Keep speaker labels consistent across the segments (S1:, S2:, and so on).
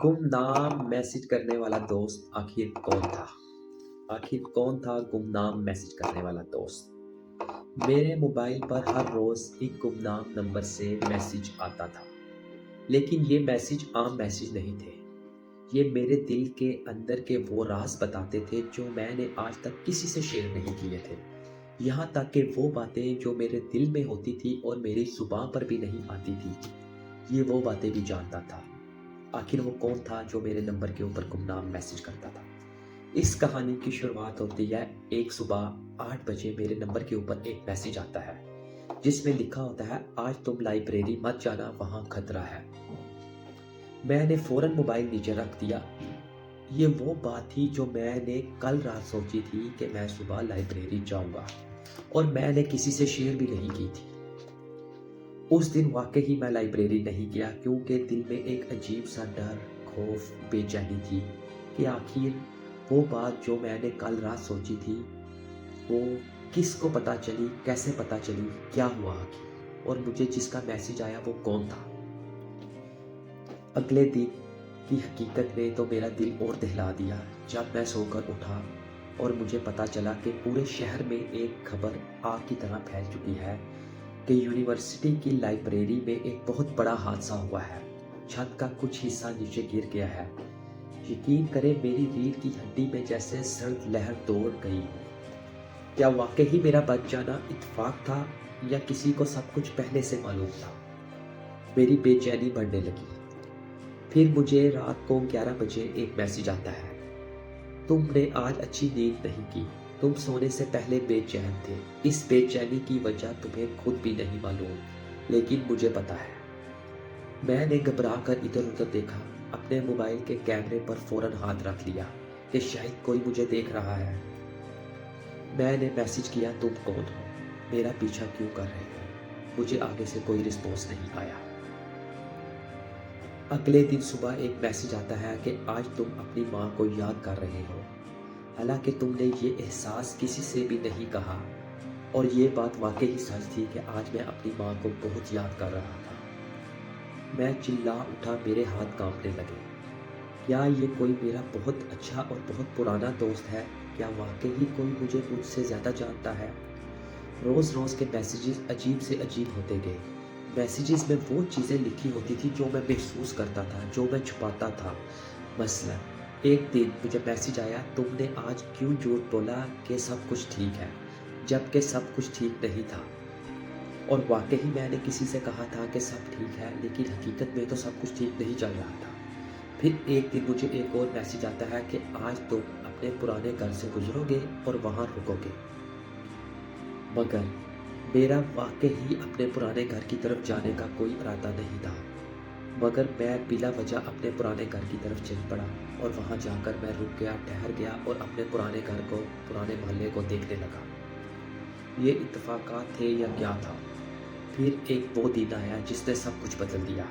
S1: गुमनाम मैसेज करने वाला दोस्त आखिर कौन था? आखिर कौन था गुमनाम मैसेज करने वाला दोस्त? मेरे मोबाइल पर हर रोज़ एक गुमनाम नंबर से मैसेज आता था, लेकिन ये मैसेज आम मैसेज नहीं थे। ये मेरे दिल के अंदर के वो राज़ बताते थे जो मैंने आज तक किसी से शेयर नहीं किए थे। यहाँ तक कि वो बातें जो मेरे दिल में होती थी और मेरी ज़ुबान पर भी नहीं आती थी, ये वो बातें भी जानता था। आखिर वो कौन था जो मेरे नंबर के ऊपर गुमनाम मैसेज करता था? इस कहानी की शुरुआत होती है एक सुबह 8 बजे मेरे नंबर के ऊपर एक मैसेज आता है, जिसमें लिखा होता है, आज तुम लाइब्रेरी मत जाना, वहाँ खतरा है। मैंने फौरन मोबाइल नीचे रख दिया। ये वो बात थी जो मैंने कल रात सोची थी कि मैं सुबह लाइब्रेरी जाऊंगा, और मैंने किसी से शेयर भी नहीं की थी। उस दिन वाकई ही मैं लाइब्रेरी नहीं गया, क्योंकि दिल में एक अजीब सा डर, खौफ, बेचैनी थी कि आखिर वो बात जो मैंने कल रात सोची थी, वो किसको पता चली, कैसे पता चली, क्या हुआ आखिर, और मुझे जिसका मैसेज आया वो कौन था। अगले दिन की हकीकत ने तो मेरा दिल और दहला दिया जब मैं सोकर उठा और मुझे पता चला कि पूरे शहर में एक खबर आग की तरह फैल चुकी है कि यूनिवर्सिटी की लाइब्रेरी में एक बहुत बड़ा हादसा हुआ है। छत का कुछ हिस्सा नीचे गिर गया है। यकीन करें, मेरी रीढ़ की हड्डी में जैसे सर्द लहर दौड़ गई। क्या वाकई ही मेरा बच जाना इत्तेफाक था, या किसी को सब कुछ पहले से मालूम था? मेरी बेचैनी बढ़ने लगी। फिर मुझे रात को 11 बजे एक मैसेज आता है, तुमने आज अच्छी नींद नहीं की, तुम सोने से पहले बेचैन थे। इस बेचैनी की वजह तुम्हें खुद भी नहीं मालूम, लेकिन मुझे पता है। मैंने घबरा कर इधर उधर देखा, अपने मोबाइल के कैमरे पर फौरन हाथ रख लिया कि शायद कोई मुझे देख रहा है। मैंने मैसेज किया, तुम कौन हो, मेरा पीछा क्यों कर रहे हो? मुझे आगे से कोई रिस्पॉन्स नहीं आया। अगले दिन सुबह एक मैसेज आता है कि आज तुम अपनी माँ को याद कर रहे हो। हालांकि तुमने ये एहसास किसी से भी नहीं कहा, और ये बात वाकई ही सच थी कि आज मैं अपनी माँ को बहुत याद कर रहा था। मैं चिल्ला उठा, मेरे हाथ कांपने लगे। क्या ये कोई मेरा बहुत अच्छा और बहुत पुराना दोस्त है? क्या वाकई ही कोई मुझे मुझसे ज़्यादा जानता है? रोज़ रोज़ के मैसेजेस अजीब से अजीब होते गए। मैसेजेस में वो चीज़ें लिखी होती थी जो मैं महसूस करता था, जो मैं छुपाता था। मसलन एक दिन मुझे मैसेज आया, तुमने आज क्यों झूठ बोला कि सब कुछ ठीक है, जबकि सब कुछ ठीक नहीं था। और वाकई ही मैंने किसी से कहा था कि सब ठीक है, लेकिन हकीकत में तो सब कुछ ठीक नहीं चल रहा था। फिर एक दिन मुझे एक और मैसेज आता है कि आज तुम अपने पुराने घर से गुजरोगे और वहाँ रुकोगे। मगर मेरा वाकई ही अपने पुराने घर की तरफ जाने का कोई इरादा नहीं था। मगर मैं बिला वजह अपने पुराने घर की तरफ चल पड़ा, और वहाँ जाकर मैं रुक गया, ठहर गया और अपने पुराने घर को, पुराने मोहल्ले को देखने लगा। ये इत्तेफाकात थे या क्या था? फिर एक वो दिन आया जिसने सब कुछ बदल दिया।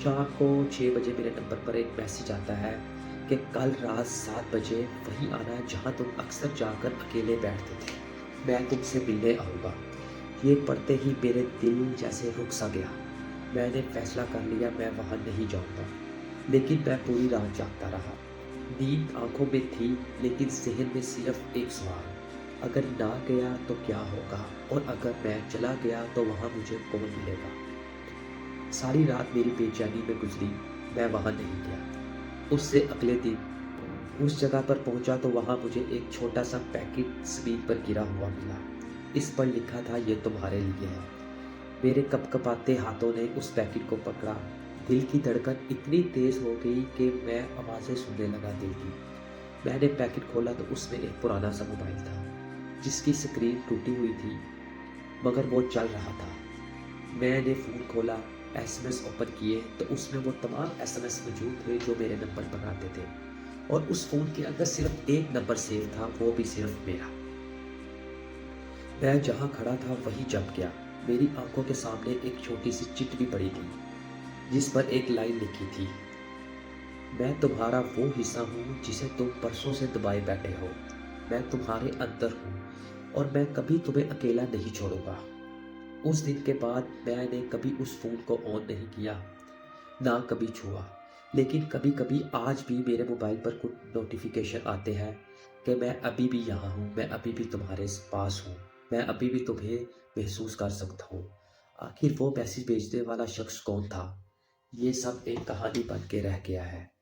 S1: शाम को 6 बजे मेरे नंबर पर एक मैसेज आता है कि कल रात 7 बजे वहीं आना जहाँ तुम अक्सर जाकर अकेले बैठते थे, मैं तुमसे मिलने आऊँगा। ये पढ़ते ही मेरे दिल जैसे रुक सा गया। मैंने फैसला कर लिया, मैं वहाँ नहीं जाऊँगा। लेकिन मैं पूरी रात जागता रहा। नींद आंखों में थी, लेकिन ज़हन में सिर्फ एक सवाल, अगर ना गया तो क्या होगा, और अगर मैं चला गया तो वहाँ मुझे कौन मिलेगा? सारी रात मेरी बेचैनी में गुजरी। मैं वहाँ नहीं गया। उससे अगले दिन उस जगह पर पहुंचा तो वहाँ मुझे एक छोटा सा पैकेट ज़मीन पर गिरा हुआ मिला। इस पर लिखा था, ये तुम्हारे लिए है। मेरे कपकपाते हाथों ने उस पैकेट को पकड़ा। दिल की धड़कन इतनी तेज़ हो गई कि मैं आवाज़ें सुनने लगा दिल की। मैंने पैकेट खोला तो उसमें एक पुराना सा मोबाइल था, जिसकी स्क्रीन टूटी हुई थी, मगर वो चल रहा था। मैंने फ़ोन खोला, एसएमएस ओपन किए तो उसमें वो तमाम एसएमएस मौजूद थे जो मेरे नंबर पर आते थे, और उस फ़ोन के अंदर सिर्फ एक नंबर सेव था, वो भी सिर्फ मेरा। मैं जहाँ खड़ा था वहीं जम गया। मेरी आंखों के सामने एक छोटी सी चिट्ठी पड़ी थी, जिस पर एक लाइन लिखी थी, मैं तुम्हारा वो हिस्सा हूँ जिसे तुम परसों से दबाए बैठे हो। मैं तुम्हारे अंदर हूँ और मैं कभी तुम्हें अकेला नहीं छोड़ूंगा। उस दिन के बाद मैंने कभी उस फ़ोन को ऑन नहीं किया, ना कभी छुआ। لیکن کبھی کبھی آج بھی میرے موبائل پر کچھ نوٹیفیکیشن آتے ہیں کہ میں ابھی بھی یہاں ہوں، میں ابھی بھی تمہارے پاس ہوں، میں ابھی بھی تمہیں محسوس کر سکتا ہوں۔ آخر وہ میسج بھیجنے والا شخص کون تھا؟ یہ سب ایک کہانی بن کے رہ گیا ہے۔